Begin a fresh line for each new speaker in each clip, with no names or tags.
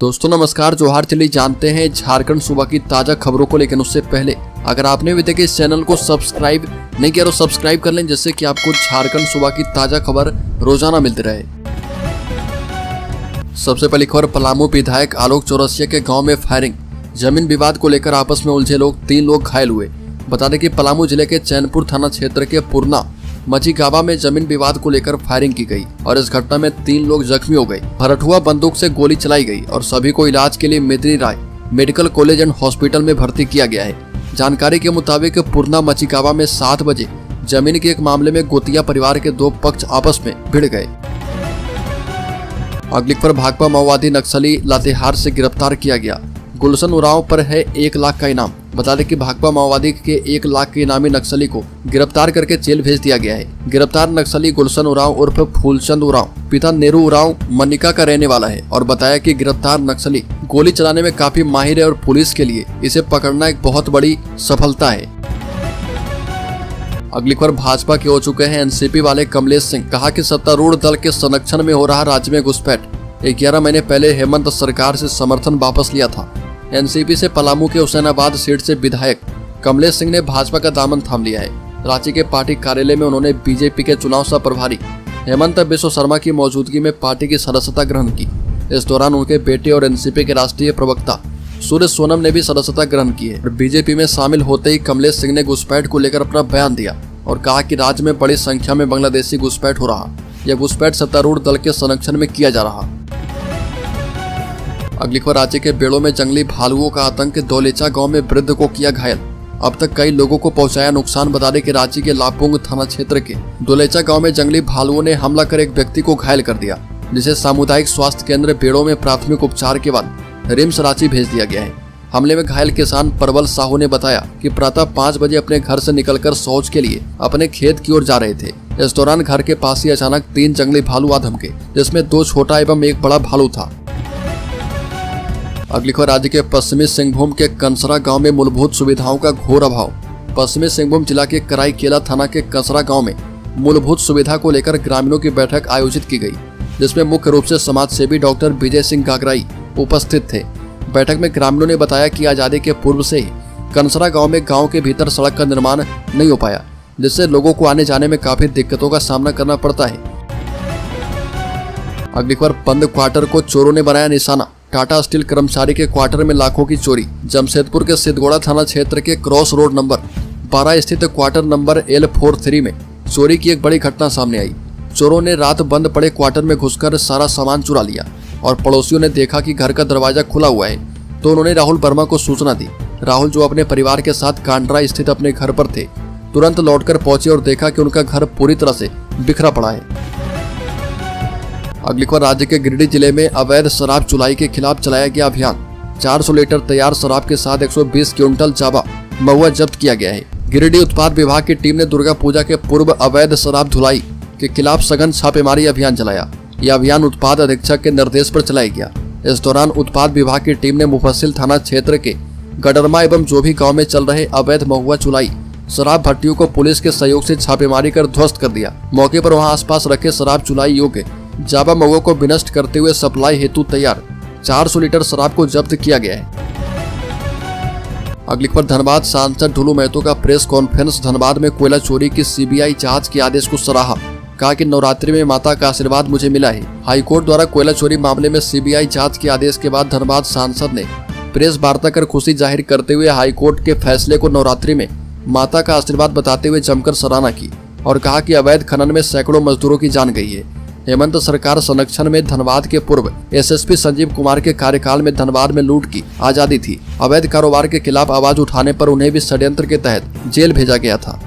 दोस्तों नमस्कार, जोहार। चलिए जानते हैं झारखंड सूबा की ताजा खबरों को, लेकिन उससे पहले अगर आपने अभी तक इस चैनल को सब्सक्राइब नहीं किया तो सब्सक्राइब कर लें, जिससे कि आपको झारखंड सूबा की ताजा खबर रोजाना मिलती रहे। सबसे पहली खबर, पलामू विधायक आलोक चौरसिया के गांव में फायरिंग। जमीन विवाद को लेकर आपस में उलझे लोग, 3 लोग घायल हुए। बता दें कि पलामू जिले के चैनपुर थाना क्षेत्र के पुरना मझीगावा में जमीन विवाद को लेकर फायरिंग की गई और इस घटना में 3 लोग जख्मी हो गए। भरठुआ बंदूक से गोली चलाई गई और सभी को इलाज के लिए मेदिनी राय मेडिकल कॉलेज एंड हॉस्पिटल में भर्ती किया गया है। जानकारी के मुताबिक पुरना मझीगावा में 7 बजे जमीन के एक मामले में गोतिया परिवार के 2 पक्ष आपस में भिड़ गए। अगली खबर, भाकपा माओवादी नक्सली लातेहार से गिरफ्तार किया गया। गुलशन उरांव पर है 1 लाख का इनाम। बता दें कि भाकपा माओवादी के 1 लाख के इनामी नक्सली को गिरफ्तार करके जेल भेज दिया गया है। गिरफ्तार नक्सली गुलशन उरांव उर्फ फूलचंद उरांव पिता नेहरू उरांव मनिका का रहने वाला है और बताया कि गिरफ्तार नक्सली गोली चलाने में काफी माहिर है और पुलिस के लिए इसे पकड़ना एक बहुत बड़ी सफलता है। अगली खबर, भाजपा के हो चुके हैं एनसीपी वाले कमलेश सिंह। कहा कि सत्तारूढ़ दल के संरक्षण में हो रहा राज्य में घुसपैठ। 11 महीने पहले हेमंत सरकार से समर्थन वापस लिया था। एनसीपी से पलामू के हुसैनाबाद सीट से विधायक कमलेश सिंह ने भाजपा का दामन थाम लिया है। रांची के पार्टी कार्यालय में उन्होंने बीजेपी के चुनाव सह प्रभारी हेमंत बिश्व शर्मा की मौजूदगी में पार्टी की सदस्यता ग्रहण की। इस दौरान उनके बेटे और एनसीपी के राष्ट्रीय प्रवक्ता सूर्य सोनम ने भी सदस्यता ग्रहण की है। बीजेपी में शामिल होते ही कमलेश सिंह ने घुसपैठ को लेकर अपना बयान दिया और कहा कि राज्य में बड़ी संख्या में बांग्लादेशी घुसपैठ हो रहा। यह घुसपैठ सत्तारूढ़ दल के संरक्षण में किया जा रहा। अगली खबर, राज्य के बेड़ों में जंगली भालुओं का आतंक। दौलेचा गांव में वृद्ध को किया घायल, अब तक कई लोगों को पहुंचाया नुकसान। बता दें कि राज्य के लापुंग थाना क्षेत्र के दौलेचा गांव में जंगली भालुओं ने हमला कर एक व्यक्ति को घायल कर दिया, जिसे सामुदायिक स्वास्थ्य केंद्र बेड़ों में प्राथमिक उपचार के बाद रिम्स रांची भेज दिया गया है। हमले में घायल किसान परवल साहू ने बताया कि प्रातः 5 बजे अपने घर से निकलकर शौच के लिए अपने खेत की ओर जा रहे थे। इस दौरान घर के पास ही अचानक 3 जंगली भालू आ धमके, जिसमें 2 छोटा एवं 1 बड़ा भालू था। अगली खबर, राज्य के पश्चिमी सिंहभूम के कंसरा गांव में मूलभूत सुविधाओं का घोर अभाव। पश्चिमी सिंहभूम जिला के कराईकेला थाना के कंसरा गांव में मूलभूत सुविधा को लेकर ग्रामीणों की बैठक आयोजित की गई, जिसमें मुख्य रूप से समाज सेवी डॉक्टर विजय सिंह गागराई उपस्थित थे। बैठक में ग्रामीणों ने बताया कि आजादी के पूर्व से ही कंसरा गांव में गांव के भीतर सड़क का निर्माण नहीं हो पाया, जिससे लोगों को आने जाने में काफी दिक्कतों का सामना करना पड़ता है। अगली खबर, बंद क्वार्टर को चोरों ने बनाया निशाना। टाटा स्टील कर्मचारी के क्वार्टर में लाखों की चोरी। जमशेदपुर के सिद्धगोड़ा थाना क्षेत्र के क्रॉस रोड नंबर 12 स्थित क्वार्टर नंबर L43 में चोरी की एक बड़ी घटना सामने आई। चोरों ने रात बंद पड़े क्वार्टर में घुसकर सारा सामान चुरा लिया और पड़ोसियों ने देखा कि घर का दरवाजा खुला हुआ है, तो उन्होंने राहुल वर्मा को सूचना दी। राहुल, जो अपने परिवार के साथ कांड्रा स्थित अपने घर पर थे, तुरंत लौटकर पहुंचे और देखा कि उनका घर पूरी तरह से बिखरा पड़ा है। अगली खबर, राज्य के गिरिडीह जिले में अवैध शराब चुलाई के खिलाफ चलाया गया अभियान। 400 लीटर तैयार शराब के साथ 120 क्विंटल जावा महुआ जब्त किया गया है। गिरिडीह उत्पाद विभाग की टीम ने दुर्गा पूजा के पूर्व अवैध शराब धुलाई के खिलाफ सघन छापेमारी अभियान चलाया। यह अभियान उत्पाद अधीक्षक के निर्देश पर चलाया गया। इस दौरान उत्पाद विभाग की टीम ने मुफस्सिल थाना क्षेत्र के गडरमा एवं जो भी गाँव में चल रहे अवैध महुआ चुलाई शराब भट्टियों को पुलिस के सहयोग से छापेमारी कर ध्वस्त कर दिया। मौके पर वहां आसपास रखे शराब चुलाई योग्य जावा महुआ को विनष्ट करते हुए सप्लाई हेतु तैयार 400 लीटर शराब को जब्त किया गया है। अगली खबर, धनबाद सांसद ढुलू महतो का प्रेस कॉन्फ्रेंस। धनबाद में कोयला चोरी की सीबीआई जांच के आदेश को सराहा। कहा कि नवरात्रि में माता का आशीर्वाद मुझे मिला है। हाईकोर्ट द्वारा कोयला चोरी मामले में सीबीआई जांच के आदेश के बाद धनबाद सांसद ने प्रेस वार्ता कर खुशी जाहिर करते हुए हाईकोर्ट के फैसले को नवरात्रि में माता का आशीर्वाद बताते हुए जमकर सराहना की और कहा कि अवैध खनन में सैकड़ों मजदूरों की जान गई है। हेमंत सरकार संरक्षण में धनबाद के पूर्व एसएसपी संजीव कुमार के कार्यकाल में धनबाद में लूट की आजादी थी। अवैध कारोबार के खिलाफ आवाज उठाने पर उन्हें भी षड्यंत्र के तहत जेल भेजा गया था।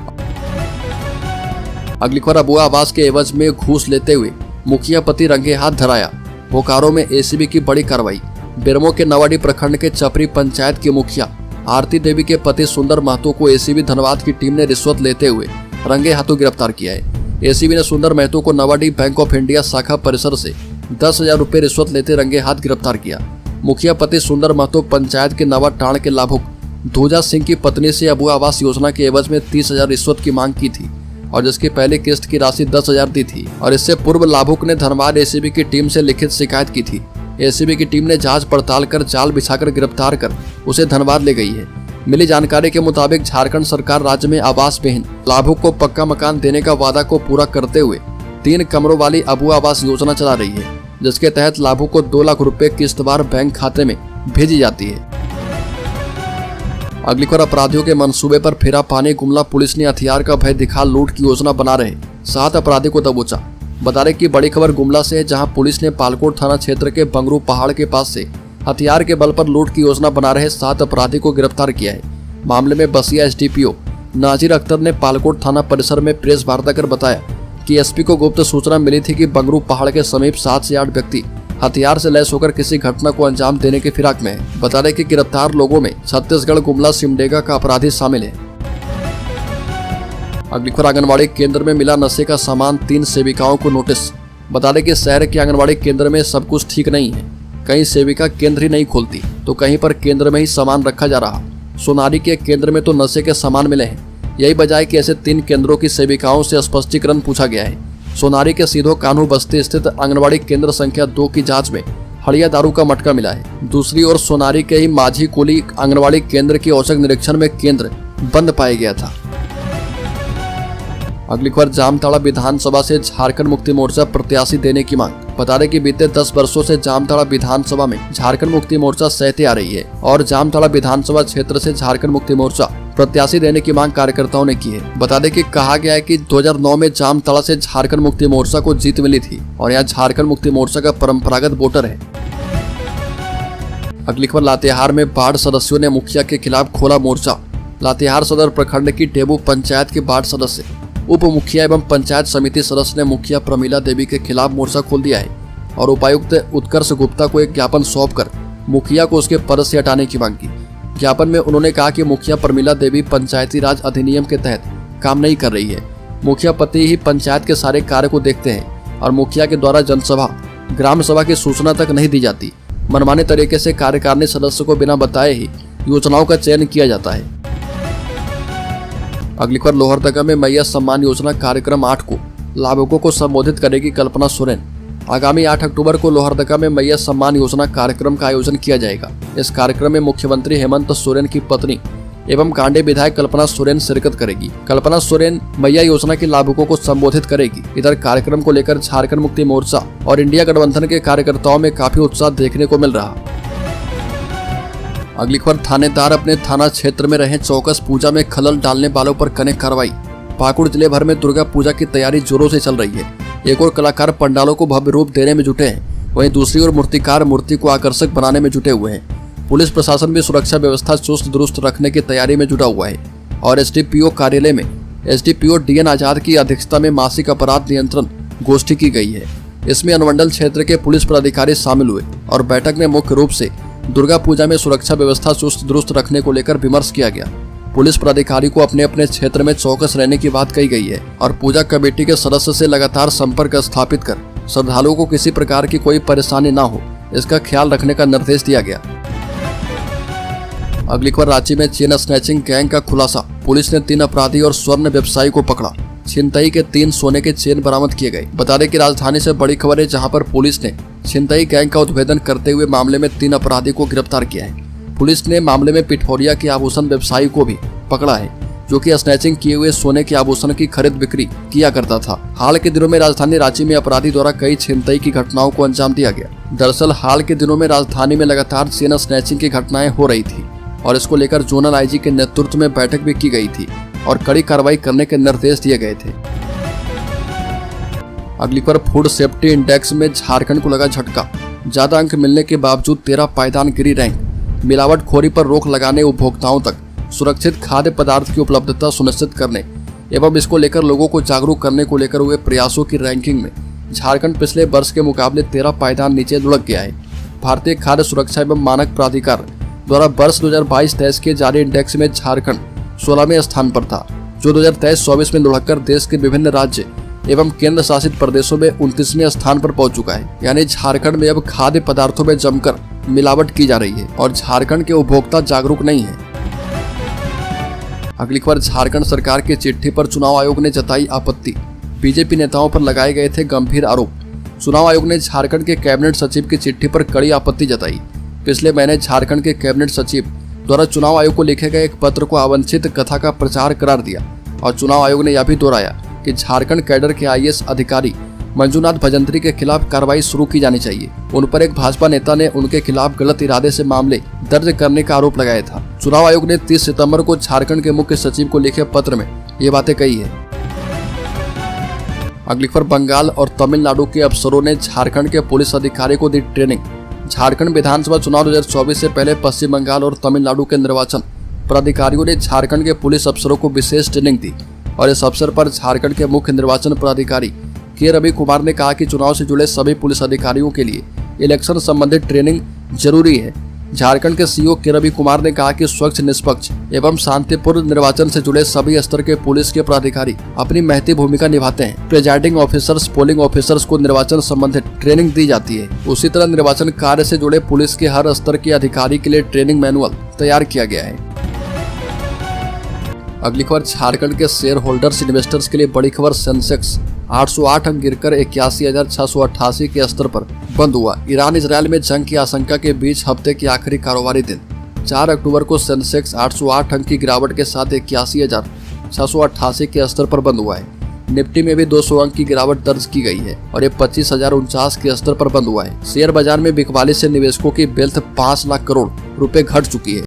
अगली खबर, अबुआ आवास के एवज में घूस लेते हुए मुखिया पति रंगे हाथ धराया। बोकारो में एसीबी की बड़ी कार्रवाई। बेरमो के नवाडी प्रखंड के चपरी पंचायत की मुखिया आरती देवी के पति सुंदर महतो को एसीबी धनबाद की टीम ने रिश्वत लेते हुए रंगे हाथों गिरफ्तार किया है। एसीबी ने सुंदर महतो को नवाडी बैंक ऑफ इंडिया शाखा परिसर से 10,000 रुपए रिश्वत लेते रंगे हाथ गिरफ्तार किया। मुखिया पति सुंदर महतो पंचायत के नवा टाण के लाभुक धूजा सिंह की पत्नी से अबुआ आवास योजना के एवज में 30,000 रिश्वत की मांग की थी और जिसकी पहली किस्त की राशि 10,000 दी थी और इससे पूर्व लाभुक ने धनबाद एसीबी की टीम से लिखित शिकायत की थी। एसीबी की टीम ने जांच पड़ताल कर जाल बिछाकर गिरफ्तार कर उसे धनबाद ले गई है। मिली जानकारी के मुताबिक झारखंड सरकार राज्य में आवास विहीन लाभुक को पक्का मकान देने का वादा को पूरा करते हुए 3 कमरों वाली अबू आवास योजना चला रही है, जिसके तहत लाभुक को 2 लाख रुपए किस्तवार बैंक खाते में भेजी जाती है। अगली खबर, अपराधियों के मंसूबे पर फिरा पानी गुमला पुलिस ने हथियार का भय दिखा लूट की योजना बना रहे 7 अपराधी को दबोचा। बता दें कि बड़ी खबर गुमला से है, जहां पुलिस ने पालकोट थाना क्षेत्र के बंगरू पहाड़ के पास से हथियार के बल पर लूट की योजना बना रहे 7 अपराधी को गिरफ्तार किया है। मामले में बसिया एसडीपीओ नाजिर अख्तर ने पालकोट थाना परिसर में प्रेस वार्ता कर बताया कि एसपी को गुप्त सूचना मिली थी कि बंगरू पहाड़ के समीप 7 से 8 व्यक्ति हथियार से लैस होकर किसी घटना को अंजाम देने की फिराक में है। बता दें कि गिरफ्तार लोगों में छत्तीसगढ़ गुमला सिमडेगा का अपराधी शामिल है। अगली खबर, आंगनबाड़ी केंद्र में मिला नशे का सामान, 3 सेविकाओं को नोटिस। बता दें कि शहर के आंगनबाड़ी केंद्र में सब कुछ ठीक नहीं है। कहीं सेविका केंद्र ही नहीं खोलती तो कहीं पर केंद्र में ही सामान रखा जा रहा। सोनारी के केंद्र में तो नशे के सामान मिले हैं। यही बजाय कि ऐसे 3 केंद्रों की सेविकाओं से स्पष्टीकरण पूछा गया है। सोनारी के सीधो कान्हू बस्ती स्थित आंगनबाड़ी केंद्र संख्या 2 की जांच में हड़िया दारू का मटका मिला है। दूसरी ओर सोनारी के ही माझी कोली आंगनबाड़ी केंद्र के औचक निरीक्षण में केंद्र बंद पाया गया था। अगली खबर, जामताड़ा विधानसभा से झारखंड मुक्ति मोर्चा प्रत्याशी देने की मांग। बता दें कि बीते 10 वर्षों से जामताड़ा विधानसभा में झारखंड मुक्ति मोर्चा सहते आ रही है और जामताड़ा विधानसभा क्षेत्र से झारखंड मुक्ति मोर्चा प्रत्याशी देने की मांग कार्यकर्ताओं ने की है। बता दें कि कहा गया है कि 2009 में जामताड़ा से झारखंड मुक्ति मोर्चा को जीत मिली थी और यहाँ झारखंड मुक्ति मोर्चा का परंपरागत वोटर है। अगली खबर, लातेहार में वार्ड सदस्यों ने मुखिया के खिलाफ खोला मोर्चा। लातेहार सदर प्रखंड की टेबू पंचायत के वार्ड सदस्य, उप मुखिया एवं पंचायत समिति सदस्य ने मुखिया प्रमीला देवी के खिलाफ मोर्चा खोल दिया है और उपायुक्त उत्कर्ष गुप्ता को एक ज्ञापन सौंपकर मुखिया को उसके पद से हटाने की मांग की। ज्ञापन में उन्होंने कहा कि मुखिया प्रमीला देवी पंचायती राज अधिनियम के तहत काम नहीं कर रही है। मुखिया पति ही पंचायत के सारे कार्य को देखते हैं और मुखिया के द्वारा जनसभा, ग्राम सभा की सूचना तक नहीं दी जाती। मनमाने तरीके से कार्यकारिणी सदस्य को बिना बताए ही योजनाओं का चयन किया जाता है। अगली खबर, लोहरदगा में मैया सम्मान योजना कार्यक्रम 8 को लाभुकों को संबोधित करेगी कल्पना सोरेन। आगामी 8 अक्टूबर को लोहरदगा में मैया सम्मान योजना कार्यक्रम का आयोजन किया जाएगा। इस कार्यक्रम में मुख्यमंत्री हेमंत सोरेन की पत्नी एवं कांडे विधायक कल्पना सोरेन शिरकत करेगी। कल्पना सोरेन मैया योजना के लाभुकों को संबोधित करेगी। इधर कार्यक्रम को लेकर झारखंड मुक्ति मोर्चा और इंडिया गठबंधन के कार्यकर्ताओं में काफी उत्साह देखने को मिल रहा। अगली खबर, थानेदार अपने थाना क्षेत्र में रहे चौकस पूजा में खलल डालने वालों पर कने कार्रवाई। पाकुड़ जिले भर में दुर्गा पूजा की तैयारी जोरों से चल रही है। एक और कलाकार पंडालों को भव्य रूप देने में जुटे हैं, वहीं दूसरी ओर मूर्तिकार मूर्ति को आकर्षक बनाने में जुटे हुए हैं। पुलिस प्रशासन भी सुरक्षा व्यवस्था चुस्त दुरुस्त रखने की तैयारी में जुटा हुआ है और एसडीपीओ कार्यालय में एसडीपीओ डीएन आजाद की अध्यक्षता में मासिक अपराध नियंत्रण गोष्ठी की गई है। इसमें अनुमंडल क्षेत्र के पुलिस पदाधिकारी शामिल हुए और बैठक में मुख्य रूप से दुर्गा पूजा में सुरक्षा व्यवस्था चुस्त दुरुस्त रखने को लेकर विमर्श किया गया। पुलिस पदाधिकारी को अपने अपने क्षेत्र में चौकस रहने की बात कही गई है और पूजा कमेटी के सदस्य से लगातार संपर्क स्थापित कर श्रद्धालुओं को किसी प्रकार की कोई परेशानी न हो, इसका ख्याल रखने का निर्देश दिया गया। अगली खबर, रांची में चेन स्नैचिंग गैंग का खुलासा। पुलिस ने 3 अपराधी और स्वर्ण व्यवसायी को पकड़ा। छिनतई के 3 सोने के चेन बरामद किए गए। बता दें कि राजधानी से बड़ी खबर है, जहां पर पुलिस ने छिनतई गैंग का उद्भेदन करते हुए मामले में 3 अपराधी को गिरफ्तार किया है। पुलिस ने मामले में पिठौरिया के आभूषण व्यवसायी को भी पकड़ा है, जो कि स्नैचिंग किए हुए सोने के आभूषण की खरीद बिक्री किया करता था। हाल के दिनों में राजधानी रांची में अपराधी द्वारा कई छिनतई की घटनाओं को अंजाम दिया गया। दरअसल हाल के दिनों में राजधानी में लगातार चेन स्नैचिंग की घटनाएं हो रही थी और इसको लेकर जोनल आईजी के नेतृत्व में बैठक भी की गई थी और कड़ी कार्रवाई करने के निर्देश दिए गए थे। अगली पर, फूड सेफ्टी इंडेक्स में झारखंड को लगा झटका। ज्यादा अंक मिलने के बावजूद 13 पायदान गिरी रैंक। मिलावटखोरी पर रोक लगाने, उपभोक्ताओं तक सुरक्षित खाद्य पदार्थ की उपलब्धता सुनिश्चित करने एवं इसको लेकर लोगों को जागरूक करने को लेकर हुए प्रयासों की रैंकिंग में झारखंड पिछले वर्ष के मुकाबले 13 पायदान नीचे लुढ़क गया है। भारतीय खाद्य सुरक्षा एवं मानक प्राधिकार द्वारा वर्ष 2022-23 के जारी इंडेक्स में झारखंड 16वें स्थान पर था, जो 2023-24 में लुढ़ककर देश के विभिन्न राज्य एवं केंद्र शासित प्रदेशों में 29वें स्थान पर पहुंच चुका है। यानी झारखंड में अब खाद्य पदार्थों में जमकर मिलावट की जा रही है और झारखंड के उपभोक्ता जागरूक नहीं है। अगली खबर, झारखंड सरकार की चिट्ठी पर चुनाव आयोग ने जताई आपत्ति। बीजेपी नेताओं पर लगाए गए थे गंभीर आरोप। चुनाव आयोग ने झारखंड के कैबिनेट सचिव की चिट्ठी पर कड़ी आपत्ति जताई। पिछले महीने झारखंड के कैबिनेट सचिव द्वारा चुनाव आयोग को लिखे गए एक पत्र को अवांछित कथा का प्रचार करार दिया और चुनाव आयोग ने यह भी दोहराया कि झारखंड कैडर के IAS अधिकारी मंजूनाथ भजंत्री के खिलाफ कार्रवाई शुरू की जानी चाहिए। उन पर एक भाजपा नेता ने उनके खिलाफ गलत इरादे से मामले दर्ज करने का आरोप लगाया था। चुनाव आयोग ने 30 सितंबर को झारखंड के मुख्य सचिव को लिखे पत्र में ये बातें कही है। अगली खबर, बंगाल और तमिलनाडु के अफसरों ने झारखंड के पुलिस अधिकारी को दी ट्रेनिंग। झारखंड विधानसभा चुनाव 2024 से पहले पश्चिम बंगाल और तमिलनाडु के निर्वाचन पदाधिकारियों ने झारखंड के पुलिस अफसरों को विशेष ट्रेनिंग दी और इस अवसर पर झारखंड के मुख्य निर्वाचन पदाधिकारी के रवि कुमार ने कहा कि चुनाव से जुड़े सभी पुलिस अधिकारियों के लिए इलेक्शन संबंधित ट्रेनिंग जरूरी है। झारखंड के CO के रवि कुमार ने कहा कि स्वच्छ, निष्पक्ष एवं शांतिपूर्ण निर्वाचन से जुड़े सभी स्तर के पुलिस के पदाधिकारी अपनी महती भूमिका निभाते हैं। प्रिजाइडिंग ऑफिसर्स, पोलिंग ऑफिसर्स को निर्वाचन संबंधित ट्रेनिंग दी जाती है। उसी तरह निर्वाचन कार्य से जुड़े पुलिस के हर स्तर के अधिकारी के लिए ट्रेनिंग मैनुअल तैयार किया गया है। अगली खबर, झारखंड के शेयर होल्डर्स इन्वेस्टर्स के लिए बड़ी खबर। सेंसेक्स 808 अंक गिरकर 81,688 के स्तर पर बंद हुआ। ईरान इजरायल में जंग की आशंका के बीच हफ्ते के आखिरी कारोबारी दिन 4 अक्टूबर को सेंसेक्स 808 अंक की गिरावट के साथ 81,688 के स्तर पर बंद हुआ है। निफ्टी में भी 200 अंक की गिरावट दर्ज की गई है और ये 25,049 के स्तर पर बंद हुआ है। शेयर बाजार में बिकवाली से निवेशकों की वेल्थ 5 लाख करोड़ रुपए घट चुकी है।